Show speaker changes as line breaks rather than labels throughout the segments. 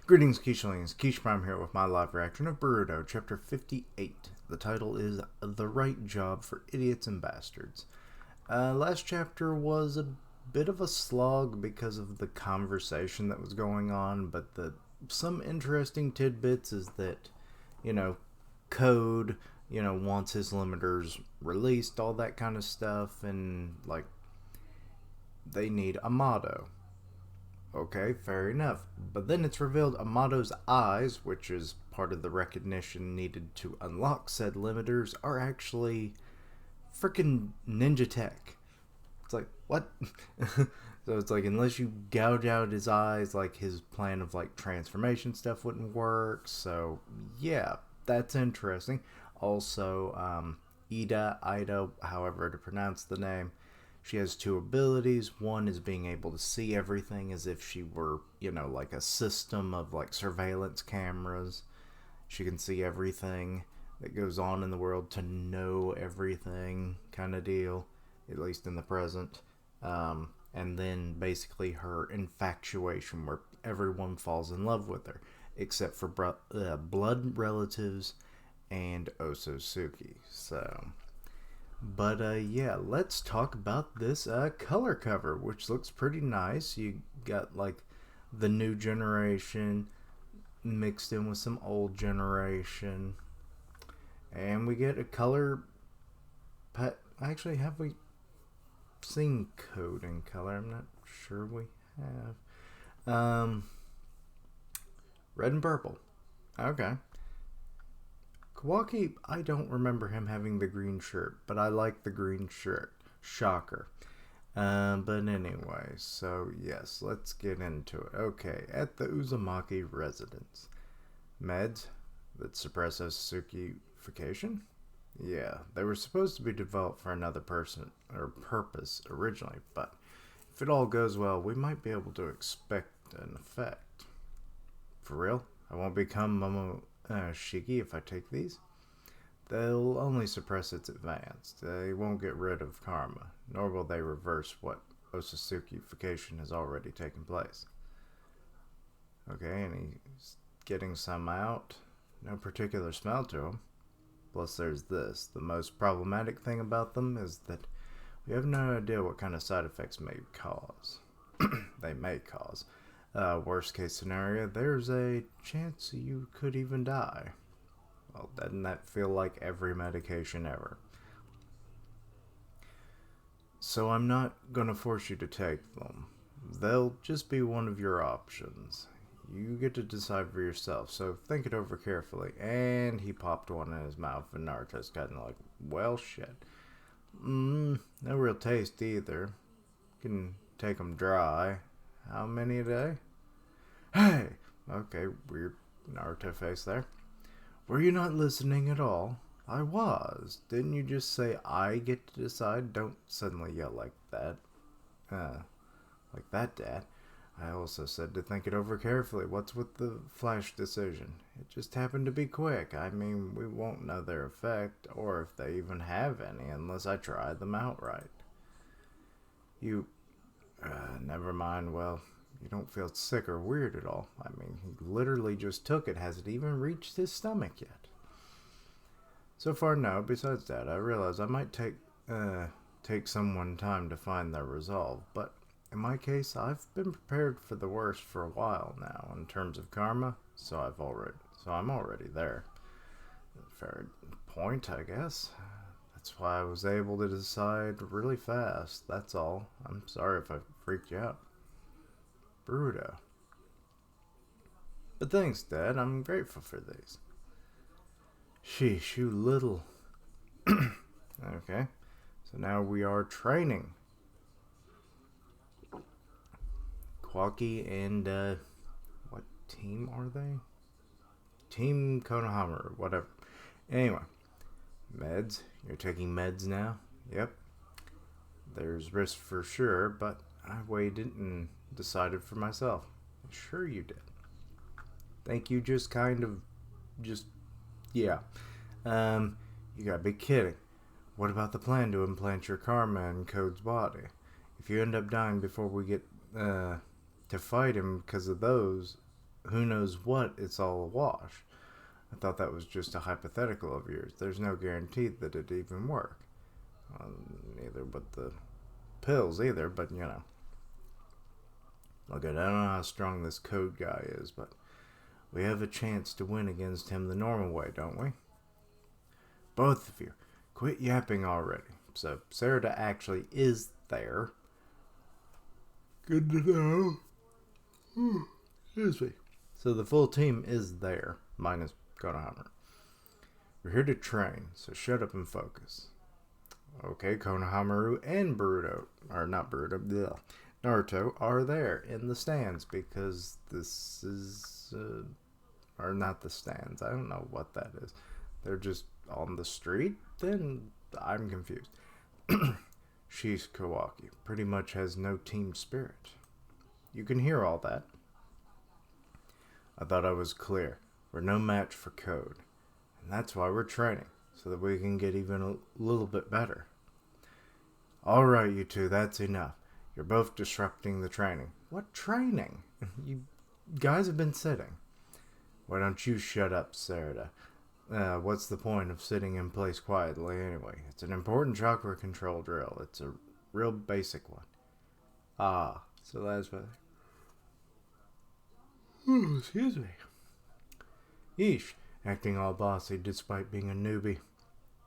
Greetings, Keishlings. Keish Prime here with my live reaction of Boruto, Chapter 58. The title is The Right Job for Idiots and Bastards. Last chapter was a bit of a slog because of the conversation that was going on, but some interesting tidbits is that, Code, wants his limiters released, all that kind of stuff, and, they need a motto. Okay, fair enough. But then it's revealed Amato's eyes, which is part of the recognition needed to unlock said limiters, are actually freaking ninja tech. It's like, what? So it's like, unless you gouge out his eyes, his plan of transformation stuff wouldn't work. So yeah, that's interesting. Also, Ida, however to pronounce the name, she has two abilities. One is being able to see everything as if she were, like a system of surveillance cameras. She can see everything that goes on in the world, to know everything kind of deal, at least in the present. And then basically her infatuation, where everyone falls in love with her, except for blood relatives and Osotsuki. So... But yeah, let's talk about this color cover, which looks pretty nice. You got the new generation mixed in with some old generation, and we get a color. Actually, have we seen Code in color? I'm not sure we have. Red and purple. Okay. Kawaki, I don't remember him having the green shirt, but I like the green shirt. Shocker. But anyway, so yes, let's get into it. Okay, at the Uzumaki residence. Meds that suppress Osotsukification? Yeah, they were supposed to be developed for another person or purpose originally, but if it all goes well, we might be able to expect an effect. For real? I won't become Shiki if I take these? They'll only suppress its advance. They won't get rid of karma, nor will they reverse what Osotsukification has already taken place. Okay, and he's getting some out. No particular smell to them. Plus there's this. The most problematic thing about them is that we have no idea what kind of side effects they may cause. Worst case scenario, there's a chance you could even die. Well, doesn't that feel like every medication ever? So I'm not gonna force you to take them. They'll just be one of your options. You get to decide for yourself, so think it over carefully. And he popped one in his mouth, and Naruto's kinda like, well, shit. No real taste either. Can take them dry. How many a day? Hey! Okay, weird Naruto face there. Were you not listening at all? I was. Didn't you just say I get to decide? Don't suddenly yell like that. Like that, Dad. I also said to think it over carefully. What's with the flash decision? It just happened to be quick. I mean, we won't know their effect, or if they even have any, unless I try them outright. Never mind. Well, you don't feel sick or weird at all. I mean, he literally just took it. Has it even reached his stomach yet? So far, no. Besides that, I realize I might take someone time to find their resolve, but in my case, I've been prepared for the worst for a while now in terms of karma, so I'm already there. Fair point, I guess. That's why I was able to decide really fast. That's all. I'm sorry if I freaked you out. Boruto. But thanks, Dad. I'm grateful for these. Sheesh, you little. Okay. So now we are training. Kwaki and, what team are they? Team Konohama or whatever. Anyway. Meds. You're taking meds now? Yep. There's risk for sure, but I weighed it and decided for myself. Sure you did. Think you yeah. You gotta be kidding. What about the plan to implant your karma in Code's body? If you end up dying before we get to fight him because of those, who knows what, it's all a wash. I thought that was just a hypothetical of yours. There's no guarantee that it'd even work. Neither with the pills either, but you know. Look, I don't know how strong this code guy is, but we have a chance to win against him the normal way, don't we? Both of you, quit yapping already. So, Sarada actually is there. Good to know. Excuse me. So the full team is there, minus Konohamaru. We're here to train, so shut up and focus. Okay, Konohamaru and Boruto, or not Boruto, bleh, Naruto are there in the stands because this is, or not the stands, I don't know what that is. They're just on the street? Then I'm confused. She's Kawaki pretty much has no team spirit. You can hear all that. I thought I was clear. We're no match for code. And that's why we're training, so that we can get even a little bit better. Alright, you two, that's enough. You're both disrupting the training. What training? You guys have been sitting. Why don't you shut up, Sarada? What's the point of sitting in place quietly anyway? It's an important chakra control drill. It's a real basic one. Ah, so that's what... Excuse me. Yeesh, acting all bossy despite being a newbie.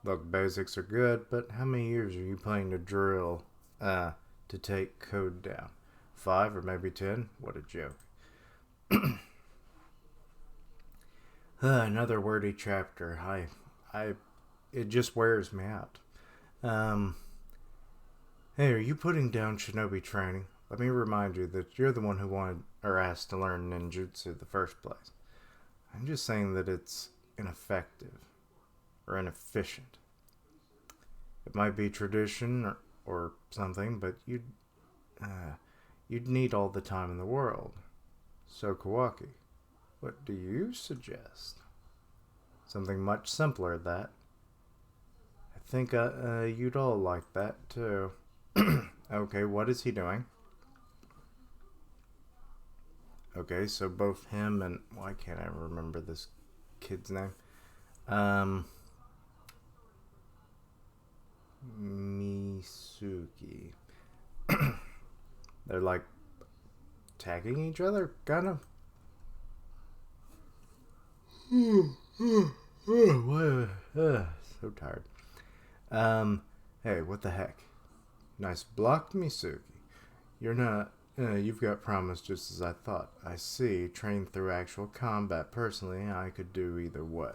Look, basics are good, but how many years are you playing to drill, to take code down? 5 or maybe 10? What a joke. Another wordy chapter. It just wears me out. Hey, are you putting down shinobi training? Let me remind you that you're the one who wanted or asked to learn ninjutsu in the first place. I'm just saying that it's ineffective or inefficient. It might be tradition or something, but you'd need all the time in the world. So Kawaki, what do you suggest? Something much simpler, that. I think you'd all like that, too. Okay, what is he doing? Okay, so both him and... Why can't I remember this kid's name? Misuki. They're like tagging each other, kind of. So tired. Hey, what the heck? Nice block, Misuki. You're not... you've got promise just as I thought. I see. Trained through actual combat. Personally, I could do either way.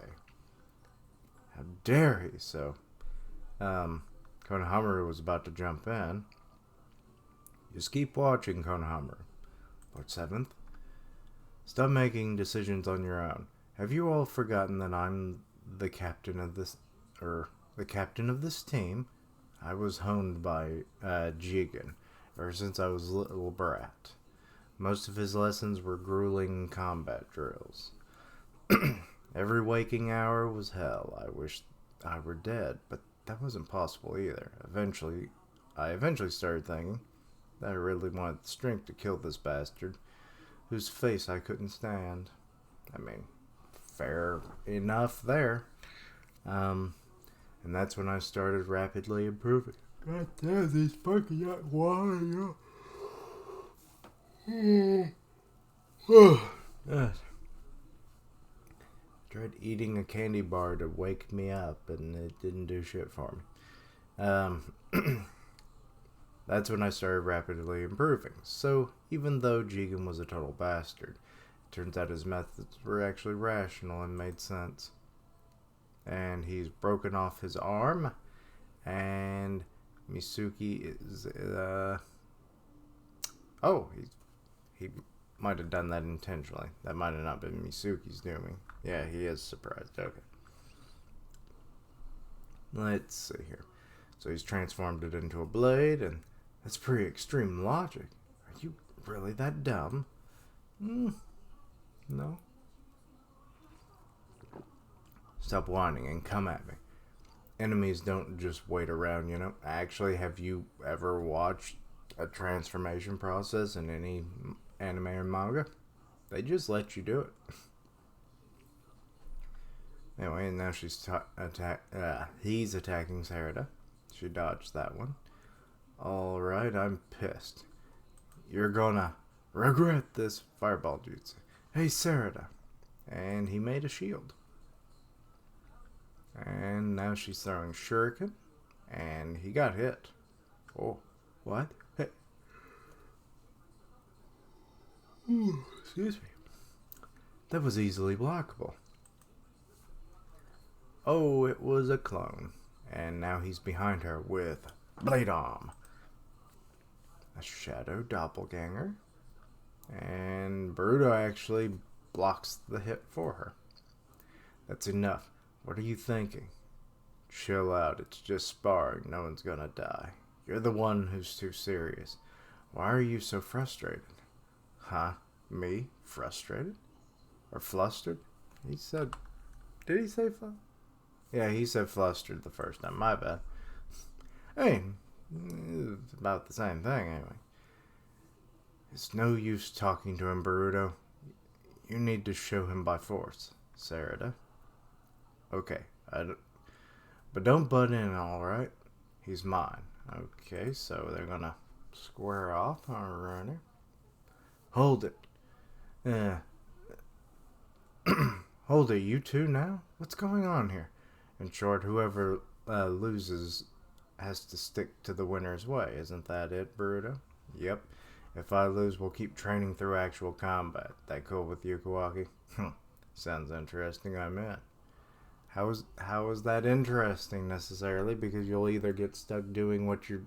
How dare he? So, Konohamaru was about to jump in. Just keep watching, Konohamaru. Lord 7th. Stop making decisions on your own. Have you all forgotten that I'm the captain of this... the captain of this team? I was honed by, Jigen ever since I was a little brat. Most of his lessons were grueling combat drills. Every waking hour was hell. I wished I were dead, but that wasn't possible either. I eventually started thinking that I really wanted the strength to kill this bastard, whose face I couldn't stand. I mean, fair enough there. And that's when I started rapidly improving. God damn, these fucking hot water. Tried eating a candy bar to wake me up, and it didn't do shit for me. That's when I started rapidly improving. So, even though Jigen was a total bastard, it turns out his methods were actually rational and made sense. And he's broken off his arm, and Misuki is, he might have done that intentionally. That might have not been Misuki's doing. Yeah, he is surprised. Okay. Let's see here. So he's transformed it into a blade, and that's pretty extreme logic. Are you really that dumb? No. Stop whining and come at me. Enemies don't just wait around, you know. Actually, have you ever watched a transformation process in any anime or manga? They just let you do it. Anyway, and now he's attacking Sarada. She dodged that one. Alright, I'm pissed. You're gonna regret this fireball jutsu. Hey, Sarada. And he made a shield. And now she's throwing shuriken. And he got hit. Oh, what? Hey. Ooh, excuse me. That was easily blockable. Oh, it was a clone. And now he's behind her with Blade Arm. A shadow doppelganger. And Boruto actually blocks the hit for her. That's enough. What are you thinking? Chill out. It's just sparring. No one's gonna die. You're the one who's too serious. Why are you so frustrated? Huh? Me? Frustrated? Or flustered? He said... Did he say flustered? Yeah, he said flustered the first time. My bad. Hey, it's about the same thing anyway. It's no use talking to him, Boruto. You need to show him by force, Sarada. Okay, but don't butt in, alright? He's mine. Okay, so they're gonna square off. Alrighty. Hold it. Hold it, you two now? What's going on here? In short, whoever loses has to stick to the winner's way. Isn't that it, Boruto? Yep. If I lose, we'll keep training through actual combat. That cool with you, Kawaki? Sounds interesting, I'm in. How is that interesting, necessarily? Because you'll either get stuck doing what you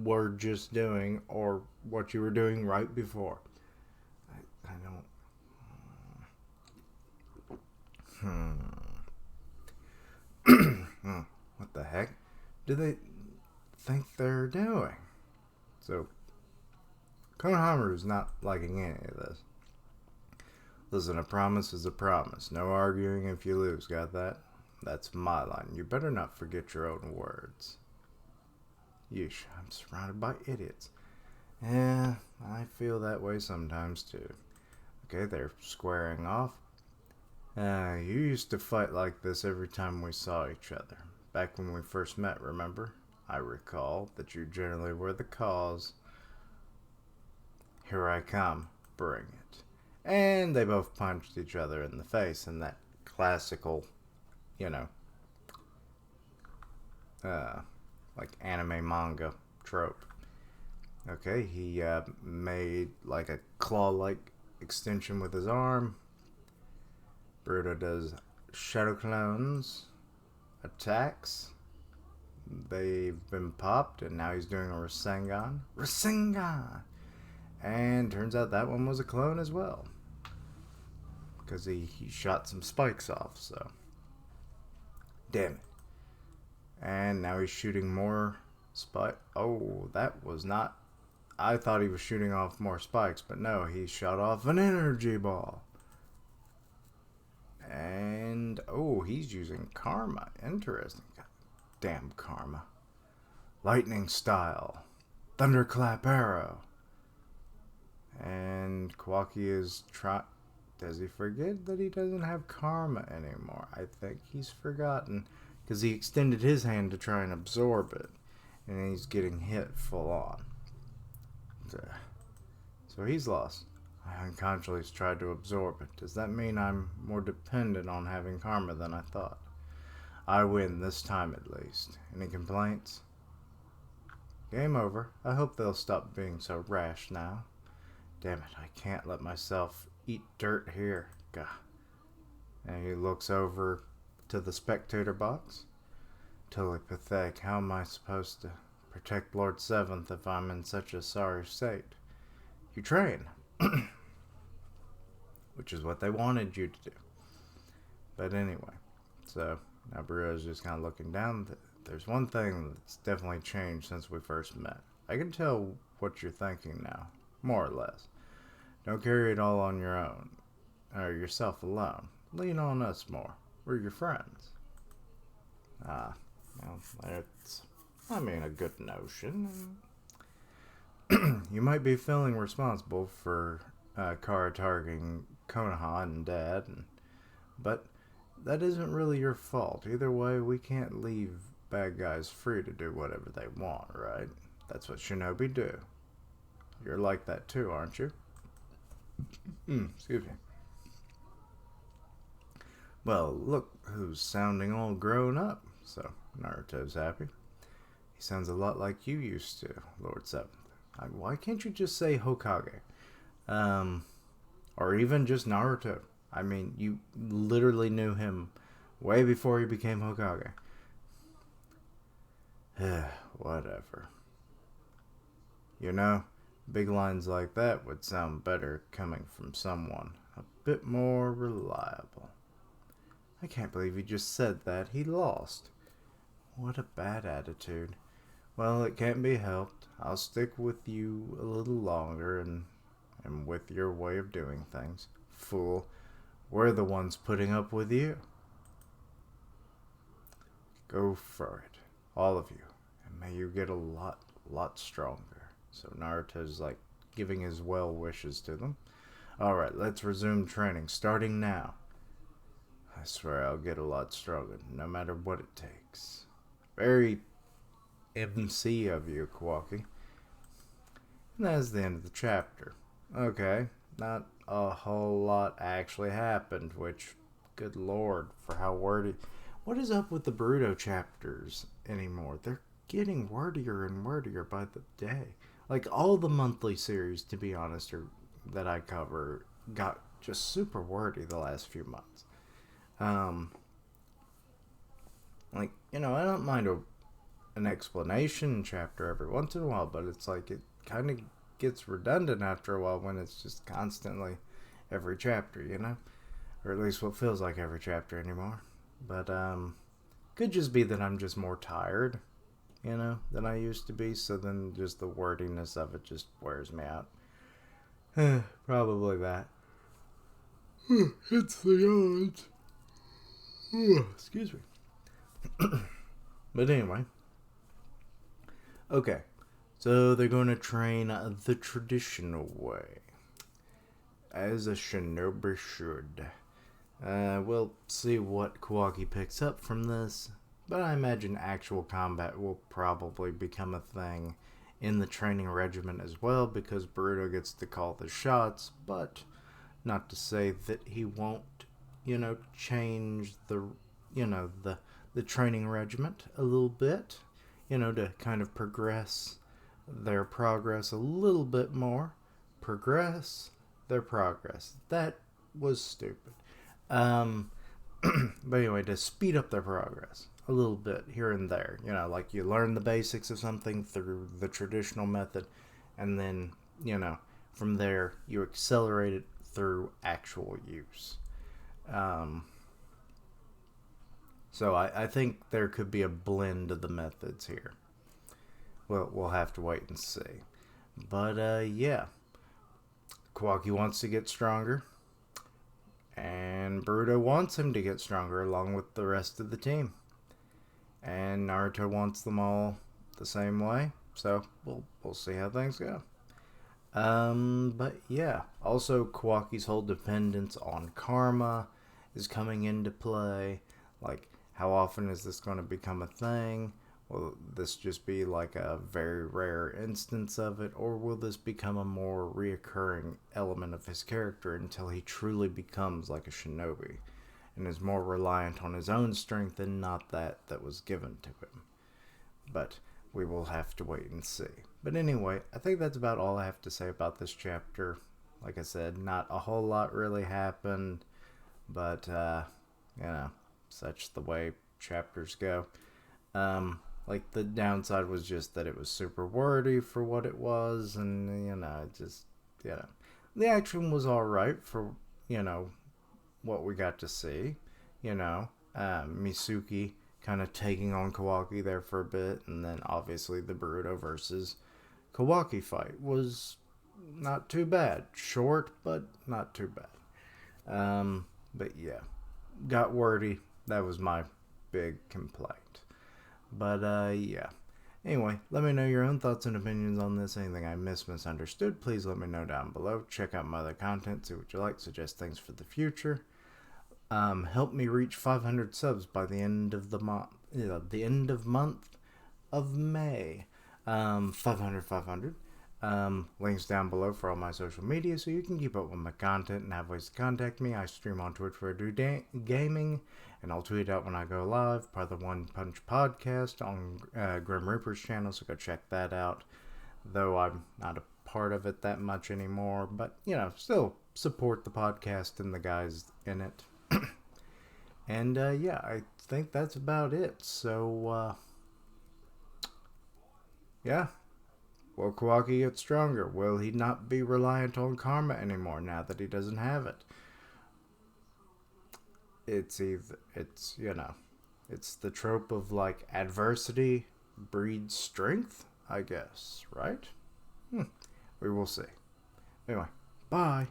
were just doing, or what you were doing right before. I don't... What the heck do they think they're doing? So, Konohamaru's not liking any of this. Listen, a promise is a promise. No arguing if you lose, got that? That's my line. You better not forget your own words. Yeesh, I'm surrounded by idiots. Yeah, I feel that way sometimes too. Okay, they're squaring off. You used to fight like this every time we saw each other. Back when we first met, remember? I recall that you generally were the cause. Here I come. Bring it. And they both punched each other in the face in that classical, like anime manga trope. Okay, he made like a claw-like extension with his arm. Boruto does shadow clones, attacks. They've been popped, and now he's doing a Rasengan. Rasengan! And turns out that one was a clone as well. Because he shot some spikes off, so. Damn it. And now he's shooting more spikes. Oh, that was not... I thought he was shooting off more spikes, but no, he shot off an energy ball. And, oh, he's using Karma. Interesting. God damn Karma. Lightning style. Thunderclap arrow. And Kawaki is trying... Does he forget that he doesn't have Karma anymore? I think he's forgotten. Because he extended his hand to try and absorb it. And he's getting hit full on. So he's lost. I unconsciously tried to absorb it. Does that mean I'm more dependent on having Karma than I thought? I win this time at least. Any complaints? Game over. I hope they'll stop being so rash now. Damn it, I can't let myself eat dirt here. Gah. And he looks over to the spectator box. Totally pathetic. How am I supposed to protect Lord Seventh if I'm in such a sorry state? You train. Which is what they wanted you to do. But anyway, so now Boruto's just kind of looking down. There's one thing that's definitely changed since we first met. I can tell what you're thinking now, more or less. Don't carry it all on your own, or yourself alone. Lean on us more. We're your friends. Well, that's, a good notion. You might be feeling responsible for Kara targeting Konoha and Dad, but that isn't really your fault. Either way, we can't leave bad guys free to do whatever they want, right? That's what shinobi do. You're like that too, aren't you? Excuse me. Well, look who's sounding all grown up. So Naruto's happy. He sounds a lot like you used to, Lord Seventh. Why can't you just say Hokage? Um, or even just Naruto. I mean, you literally knew him way before he became Hokage. Whatever. You know, big lines like that would sound better coming from someone a bit more reliable. I can't believe he just said that. He lost. What a bad attitude. Well, it can't be helped. I'll stick with you a little longer and with your way of doing things. Fool. We're the ones putting up with you. Go for it. All of you. And may you get a lot stronger. So Naruto's like giving his well wishes to them. Alright, let's resume training. Starting now. I swear I'll get a lot stronger, no matter what it takes. Very MC of you, Kawaki. And that's the end of the chapter. Okay, not a whole lot actually happened, which, good lord, for how wordy. What is up with the Boruto chapters anymore? They're getting wordier and wordier by the day. Like, all the monthly series, to be honest, that I cover, got just super wordy the last few months. I don't mind an explanation chapter every once in a while, but it's like it kind of gets redundant after a while when it's just constantly every chapter, or at least what feels like every chapter anymore. But could just be that I'm just more tired, than I used to be, so then just the wordiness of it just wears me out. Probably that. It's the odds. Excuse me. But anyway. Okay. So they're going to train the traditional way. As a shinobi should. We'll see what Kawaki picks up from this. But I imagine actual combat will probably become a thing in the training regimen as well, because Boruto gets to call the shots, but not to say that he won't, change the training regiment a little bit, to kind of progress their progress a little bit more. Progress their progress. That was stupid. But anyway, to speed up their progress a little bit here and there. Like you learn the basics of something through the traditional method, and then, from there you accelerate it through actual use. So I think there could be a blend of the methods here. Well, we'll have to wait and see. But, yeah. Kawaki wants to get stronger. And Boruto wants him to get stronger along with the rest of the team. And Naruto wants them all the same way. So, we'll see how things go. But yeah. Also, Kawaki's whole dependence on karma is coming into play. Like, how often is this going to become a thing? Will this just be like a very rare instance of it? Or will this become a more reoccurring element of his character until he truly becomes like a shinobi and is more reliant on his own strength and not that was given to him? But we will have to wait and see. But anyway, I think that's about all I have to say about this chapter. Like I said, not a whole lot really happened, but, such the way chapters go. Like, the downside was just that it was super wordy for what it was, and, the action was alright for, what we got to see. Misuki kind of taking on Kawaki there for a bit, and then obviously the Boruto versus Kawaki fight was not too bad. Short, but not too bad. But yeah, got wordy. That was my big complaint. But yeah, Anyway, let me know your own thoughts and opinions on this. Anything I misunderstood, please let me know down below. Check out my other content, see what you like, suggest things for the future. Help me reach 500 subs by the end of the month. The end of month of May. 500. Links down below for all my social media so you can keep up with my content and have ways to contact me. I stream on Twitch where I do gaming, and I'll tweet out when I go live. Part of the One Punch podcast on Grim Reaper's channel, so go check that out. Though I'm not a part of it that much anymore, but still support the podcast and the guys in it. And yeah, I think that's about it. So yeah. Will Kawaki get stronger? Will he not be reliant on karma anymore now that he doesn't have it? It's the trope of like adversity breeds strength, I guess, right? We will see. Anyway, bye.